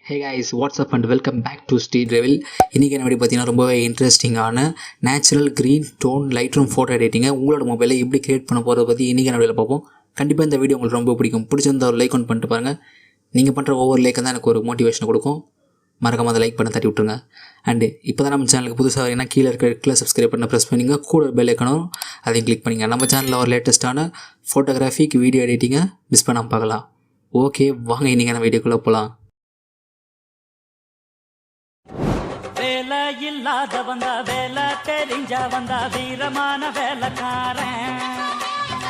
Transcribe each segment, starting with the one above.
Hey guys, what's up and welcome back to Street Reveal. இன்றைக்கி என்ன video பார்த்தீங்கன்னா ரொம்பவே இன்ட்ரெஸ்டிங்கான natural green tone Lightroom photo எடிட்டிங்கை உங்களோட மொபைலில் எப்படி கிரியேட் பண்ண போகிறத பற்றி இன்றைக்கி என்ன வீடியோவில் பார்ப்போம். கண்டிப்பாக இந்த வீடியோ உங்களுக்கு ரொம்ப பிடிக்கும். பிடிச்சிருந்தா ஒரு லைக் ஒன் பண்ணிட்டு பாருங்கள். நீங்கள் பண்ணுற ஒவ்வொரு லைக்கும் தான் எனக்கு ஒரு மோட்டிவேஷன் கொடுக்கும். மறக்காம அதை லைக் பண்ண தட்டி விட்ருங்க. அண்டு இப்போ தான் நம்ம சேனலுக்கு புதுசாக வரீங்கன்னா கீழே இருக்கிற சப்ஸ்கிரைப் பண்ண ப்ரெஸ் பண்ணிங்க, கூட பெல் ஐக்கனும் அதையும் கிளிக் பண்ணிங்க. நம்ம சேனலில் ஒரு லேட்டஸ்ட்டான ஃபோட்டோகிராஃபிக் வீடியோ எடிட்டிங்கை மிஸ் பண்ணாமல் பார்க்கலாம். ஓகே, வாங்க இன்றைக்கி நம்ம வீடியோக்குள்ளே போகலாம். வேலை இல்லாத வந்தா வேலை தெரிஞ்ச வந்தா வீரமான வேலைக்காரன்,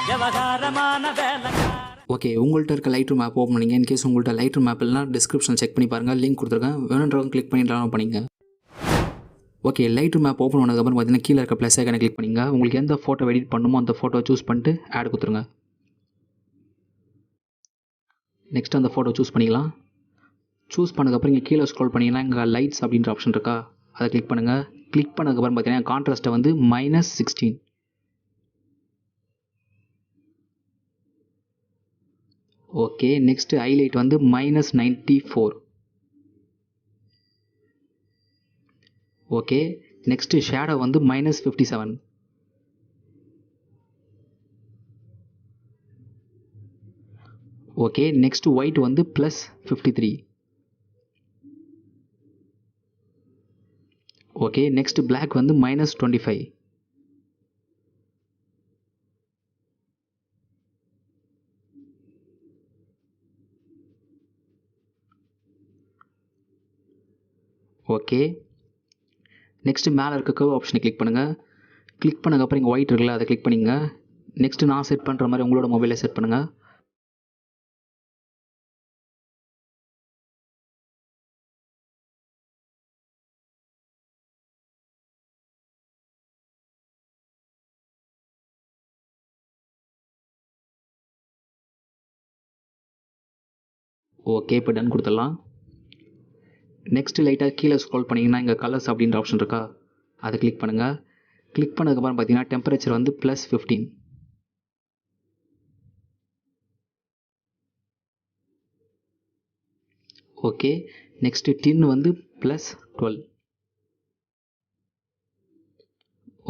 விவகாரமான வேலைக்காரன். ஓகே, உங்கள்கிட்ட இருக்க லைட்ரூம் ஆப் ஓப்பன் பண்ணிங்க. இன்கேஸ் உங்கள்கிட்ட லைட்ரூம் ஆப் இல்லைனா டிஸ்கிரிப்ஷன் செக் பண்ணி பாருங்கள், லிங்க் கொடுத்துருக்கேன். வேணுன்றவங்க கிளிக் பண்ணி டவுன்லோட் பண்ணிங்க. ஓகே, லைட்ரூம் ஆப் ஓப்பன் பண்ணதுக்கப்புறம் பார்த்தீங்கன்னா கீழே இருக்க ப்ளஸ் ஐக்கனை கிளிக் பண்ணிங்க. உங்களுக்கு எந்த ஃபோட்டோ எடிட் பண்ணுமோ அந்த ஃபோட்டோ சூஸ் பண்ணிட்டு ஆட் கொடுத்துருங்க. நெக்ஸ்ட் அந்த ஃபோட்டோ சூஸ் பண்ணிக்கலாம். சூஸ் பண்ணதுக்கப்புறம் இங்கே கீழே ஸ்க்ரோல் பண்ணிங்கன்னா இங்கே லைட்ஸ் அப்படின்ற ஆப்ஷன் இருக்கா, அதை கிளிக் பண்ணுங்கள். கிளிக் பண்ணதுக்கப்புறம் பார்த்தீங்கன்னா கான்ட்ராஸ்ட்டை வந்து -16. ஓகே, நெக்ஸ்ட்டு ஹைலைட் வந்து -94. ஓகே, நெக்ஸ்ட்டு ஷேடோ வந்து -57. ஓகே, நெக்ஸ்ட்டு ஒயிட் வந்து +53. ஓகே, நெக்ஸ்ட் பிளாக் வந்து -25. ஓகே, நெக்ஸ்ட்டு மேலே இருக்க கர்வ் ஆப்ஷனை கிளிக் பண்ணுங்கள். கிளிக் பண்ணதுக்கப்புறம் இங்கே ஒயிட் இருக்குல்ல, அதை கிளிக் பண்ணிங்க. நெக்ஸ்ட்டு நான் செட் பண்ணுற மாதிரி உங்களோட மொபைலில் செட் பண்ணுங்கள். ஓகே, இப்போ டன் கொடுத்துடலாம். நெக்ஸ்ட்டு லைட்டாக கீழே ஸ்க்ரோல் பண்ணிங்கன்னா இங்கே கலர்ஸ் அப்படின்ற ஆப்ஷன் இருக்கா, அதை கிளிக் பண்ணுங்கள். கிளிக் பண்ணதுக்கப்புறம் பார்த்தீங்கன்னா டெம்பரேச்சர் வந்து +15. ஓகே, நெக்ஸ்ட்டு டின் வந்து +12.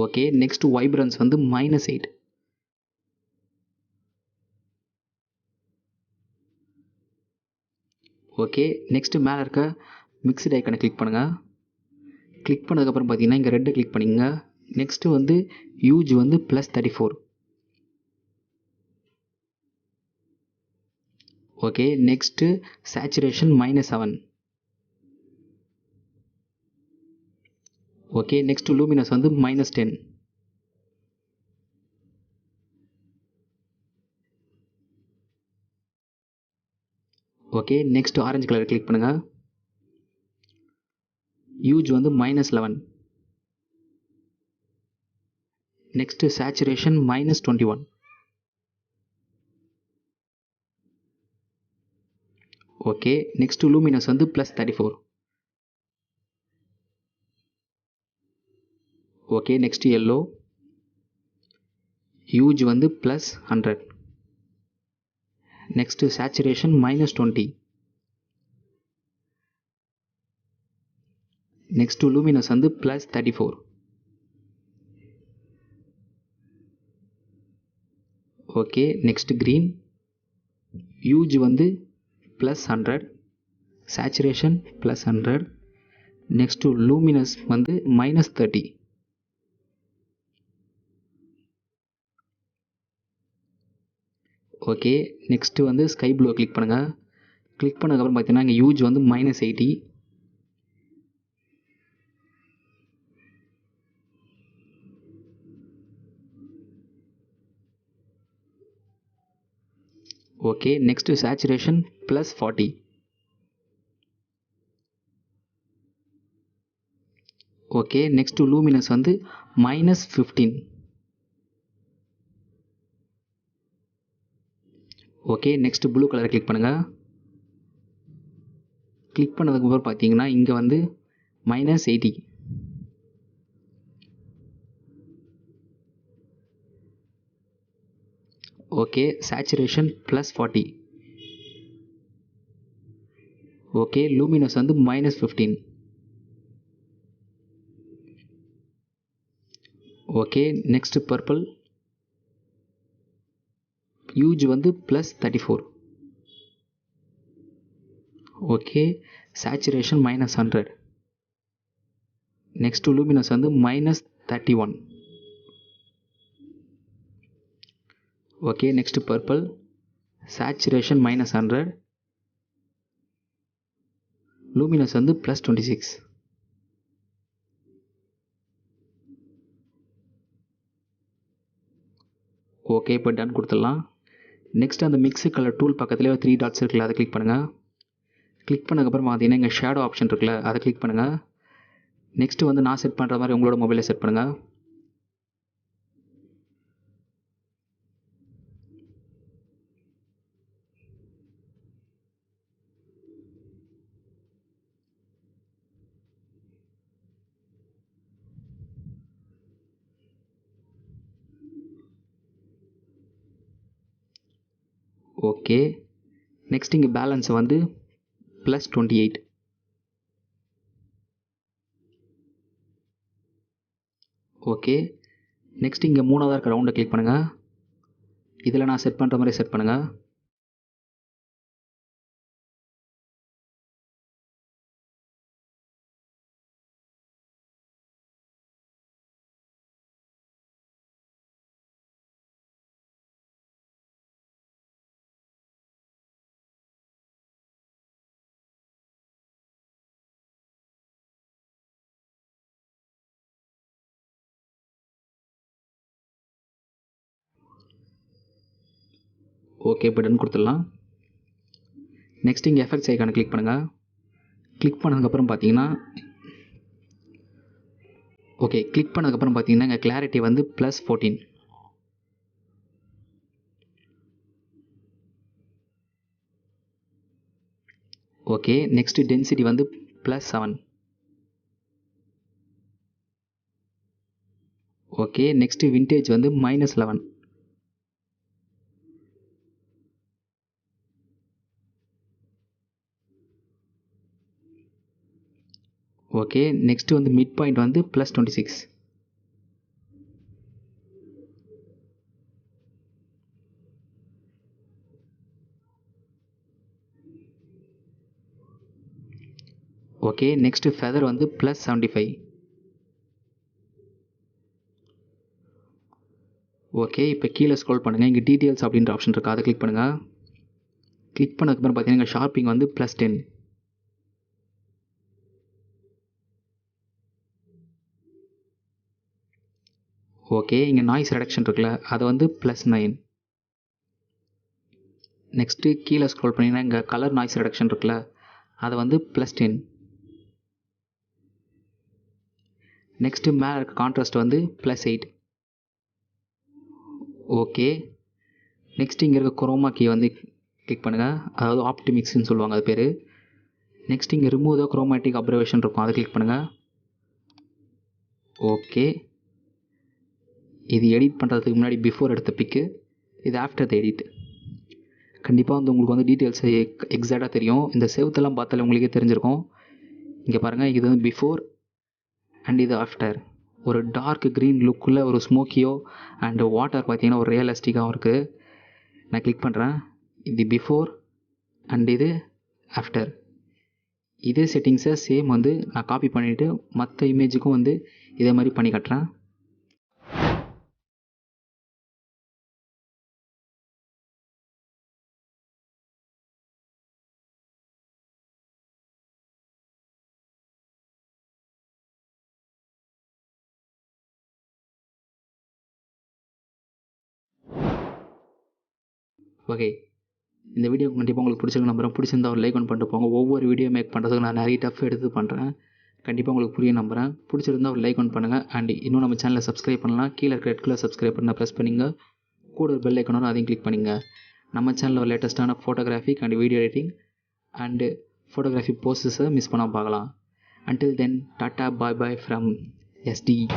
ஓகே, நெக்ஸ்ட்டு வைப்ரன்ஸ் வந்து -8. ஓகே, நெக்ஸ்ட்டு மேலே இருக்க மிக்ஸ்டு ஐக்கனை கிளிக் பண்ணுங்கள். கிளிக் பண்ணதுக்கப்புறம் பார்த்தீங்கன்னா இங்கே ரெட்டை கிளிக் பண்ணிங்க. நெக்ஸ்ட்டு வந்து யூஜ் வந்து +34. Okay, next saturation -7. Okay, next luminous வந்து -10. Okay, next orange colour click பண்ணுங்கள். யூஜ் வந்து -11. Next saturation -21. Okay, next luminous வந்து +34. Okay, next yellow. யூஜ் வந்து +100. Next saturation -20. நெக்ஸ்ட்டு லூமினஸ் வந்து +34. Okay, next green. யூஜ் வந்து +100. Saturation +100. Next luminous வந்து -30. Okay, next வந்து sky blue click பண்ணுங்கள். Click பண்ணதுக்கப்புறம் பார்த்தீங்கன்னா இங்கே யூஜ் வந்து -80. Okay, next saturation +40. Okay, next luminous வந்து -15. ஓகே, நெக்ஸ்ட்டு ப்ளூ கலரை கிளிக் பண்ணுங்கள். கிளிக் பண்ணதுக்கப்புறம் பார்த்தீங்கன்னா இங்கே வந்து -80. Okay, saturation +40. ஓகே, லூமினஸ் வந்து -15. Okay, next purple. ஹியூஜ் வந்து +34. Okay, saturation -100. நெக்ஸ்ட் லூமினஸ் வந்து -31. Okay, next purple. Saturation -100. Luminous வந்து +26. ஓகே, இப்போ டன் கொடுத்துடலாம். நெக்ஸ்ட் அந்த மிக்ஸ் கலர் டூல் பக்கத்துலேயே 3 டாட்ஸ் இருக்குல்ல, அதை கிளிக் பண்ணுங்கள். கிளிக் பண்ணதுக்கப்புறம் பார்த்தீங்கன்னா இங்கே ஷேடோ ஆப்ஷன் இருக்குல்ல, அதை கிளிக் பண்ணுங்கள். நெக்ஸ்ட்டு வந்து நான் செட் பண்ணுற மாதிரி உங்களோட மொபைலில் செட் பண்ணுங்கள். ஓகே, நெக்ஸ்ட் இங்கே பேலன்ஸை வந்து +28. ஓகே, நெக்ஸ்ட் இங்கே 3வது இருக்க ரவுண்டை கிளிக் பண்ணுங்கள். இதில் நான் செட் பண்ணுற மாதிரி செட் பண்ணுங்கள். ஓகே, இப்போ டன் கொடுத்துடலாம். நெக்ஸ்ட் இங்கே எஃபெக்ட்ஸ் ஐக்கானை கிளிக் பண்ணுங்கள். கிளிக் பண்ணதுக்கப்புறம் பார்த்தீங்கன்னா இங்கே கிளாரிட்டி வந்து +14. ஓகே, நெக்ஸ்ட் டென்சிட்டி வந்து +7. ஓகே, நெக்ஸ்ட் விண்டேஜ் வந்து -11. ஓகே, நெக்ஸ்ட் வந்து மிட் பாயிண்ட் வந்து +26. ஓகே, நெக்ஸ்ட் ஃபெதர் வந்து +75. ஓகே, இப்போ கீழே ஸ்க்ரோல் பண்ணுங்கள். இங்கே டீட்டெயில்ஸ் அப்படின்ற ஆப்ஷன் இருக்குது, அதை கிளிக் பண்ணுங்கள். கிளிக் பண்ணதுக்கப்புறம் பார்த்தீங்கன்னா இங்கே ஷார்ப்பிங் வந்து +10. ஓகே, இங்கே நாய்ஸ் ரெடக்ஷன் இருக்குல்ல, அதை வந்து +9. நெக்ஸ்ட்டு கீழே ஸ்க்ரோல் பண்ணிங்கன்னா இங்கே கலர் நாய்ஸ் ரெடக்ஷன் இருக்குல்ல, அதை வந்து +10. நெக்ஸ்ட்டு மேலே இருக்க கான்ட்ராஸ்ட் வந்து +8. ஓகே, நெக்ஸ்ட் இங்கே இருக்க குரோமா கீ வந்து கிளிக் பண்ணுங்கள். அதாவது ஆப்டிமிக்ஸ்ன்னு சொல்லுவாங்க அது பேர். நெக்ஸ்ட் இங்கே ரிமூவ் த குரோமேட்டிக் அப்சர்வேஷன் இருக்கும், அதை கிளிக் பண்ணுங்கள். ஓகே, இது எடிட் பண்ணுறதுக்கு முன்னாடி பிஃபோர் எடுத்த பிக்கு, இது ஆஃப்டர் த எடிட். கண்டிப்பாக வந்து உங்களுக்கு வந்து டீட்டெயில்ஸ் எக்ஸாக்டாக தெரியும். இந்த செவத்தெல்லாம் பார்த்தாலே உங்களுக்கே தெரிஞ்சிருக்கும். இங்கே பாருங்கள், இது வந்து பிஃபோர் அண்ட் இது ஆஃப்டர். ஒரு டார்க் க்ரீன் லுக்குள்ளே ஒரு ஸ்மோக்கியோ அண்ட் வாட்டர் பார்த்தீங்கன்னா ஒரு ரியலிஸ்டிக்காகவும் இருக்குது. நான் கிளிக் பண்ணுறேன். இது பிஃபோர் அண்ட் இது ஆஃப்டர். இதே செட்டிங்ஸை சேம் வந்து நான் காப்பி பண்ணிவிட்டு மற்ற இமேஜுக்கும் வந்து இதே மாதிரி பண்ணி காட்டுறேன். ஓகே, இந்த வீடியோ கண்டிப்பாக உங்களுக்கு பிடிச்சிருக்கு நம்புறேன். பிடிச்சிருந்தா ஒரு லைக் ஒன்று பண்ணிட்டு போங்க. ஒவ்வொரு வீடியோ மேக் பண்ணுறதுக்கு நான் நிறைய டஃப் எடுத்து பண்ணுறேன். கண்டிப்பாக உங்களுக்கு புரிய நம்புறேன். பிடிச்சிருந்தா ஒரு லைக் ஒன்று பண்ணுங்கள். அண்ட் இன்னும் நம்ம சேனலை சப்ஸ்கிரைப் பண்ணலாம். கீழே இருக்க ரெட் கலர் சப்ஸ்கிரைப் பண்ண ப்ரெஸ் பண்ணிங்க. கூட ஒரு பெல் ஐக்கனும் அதையும் கிளிக் பண்ணிங்க. நம்ம சேனலில் ஒரு லேட்டஸ்ட்டான photographic and video editing and photography போஸ்டர்ஸை மிஸ் பண்ணாமல் பார்க்கலாம். Until then, Tata, bye bye from SD.